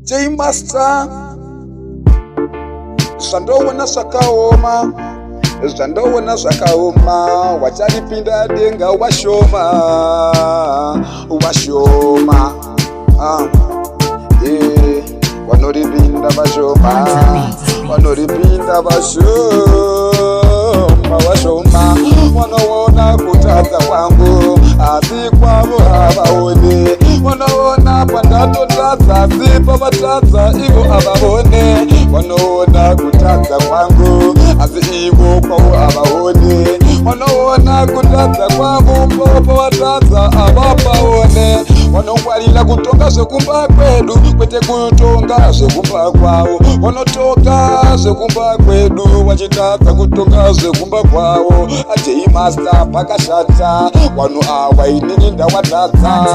J Master Zvandoona zvakaoma, zvandoona zvakaoma, wacharipinda denga washoma, washoma, wanoripinda vashoma, wanoripinda vashoma, washoma, wanoona kutadza kwangu, asi kwavo havaoni, wanoona pandatotadza, asi pavatadza ivo havavone, wanoona kutadza kwangu, asi ivo kwavo havaoni, wanoona kutadza kwangu, pavatadza havapaone, wanongwarira kutonga zvekumba kwedu, kwete kutonga zvekumba kwavo, wanotonga zvekumba kwedu, wachitadza kutonga zvekumba kwavo. J Master pakashata, vanhu ava inini ndawatadza,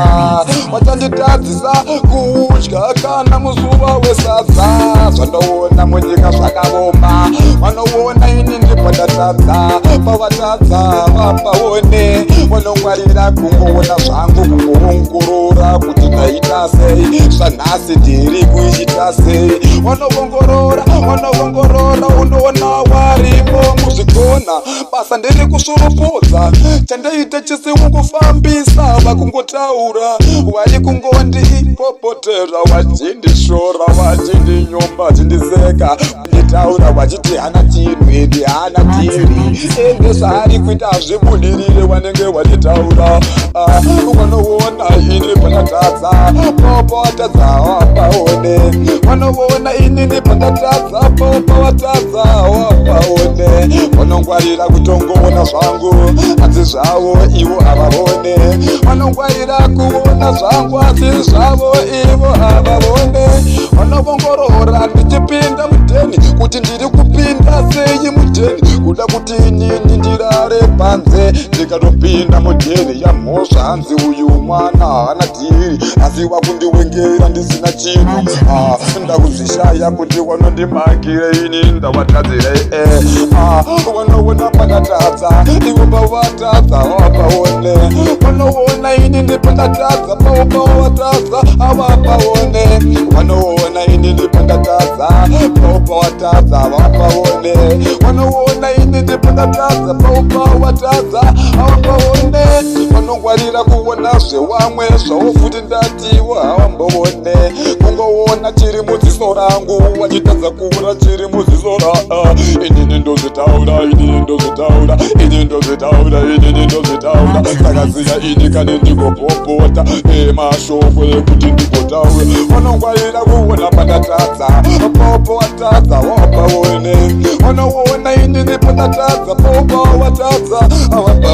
wachanditadzisa kudya kana muzuva wesadza, zvandoona munyika zvakaoma, vanoona inini pandatadza, pavatadza vapaone, vanongwarira kungoona zvangu, kungoongorora kuti ndaita sei, zvanhasi ndiri kuichita sei, vanoongorora, vanoongorora, unoona waripo muzvigona, basa ndiri kusurupudza, chandaita chisiwo kufambisa, vakungotaura, vari kungondipopotera, vachindishora, vachindinyomba, vachindiseka, nditaura vachiti hana tirwi, hana tirwi, ende zvaari kuita hazvibudirire, vanenge vachitaura, vanoona ini pandatadza, pavatadza vapaone, vanoona inini pandatadza, pavatadza vapaone, vanongwarira kutongoona zvangu, asi zvavo ivo havavone, vanongwarira kuona zvangu, asi zvavo ivo havavone, vanovongorora ndichipinda mudheni, kuti ndiri kupinda sei mudheni, kuda kuti inini ndirare panze, ndikatopinda mudheni yamhosva, hanzi uyu mwana hana dhiri, asi wakundiwengera ndisina chinhu, ndakuzvishaya kuti wanondimangire ini ndawatadzire, vanoona pandatadza, ivo pavatadza havapaone, vanoona inini pandatadza, pavo pavatadza havapaone, vanoona inini pandatadza, pavo pavatadza havapaone, vanoona inini pandatadza, pavo pavatadza havapaone, vanongwarira kuona zvevamwe, zvavo futi ndatiwo havamboone, kungoona chiri muziso rangu, wachitadza kuona chiri muziso ra, inini ndozvitaura, inini ndozvitaura, inini ndozvitaura, inini ndozvitaura, sakaziya ini kane ndingopopota emashoko ekuti ndingotaura, vanongwarira kuona pandatadza, popo watadza vapaone, vanoona inini pandatadza, popo watadza havapaone.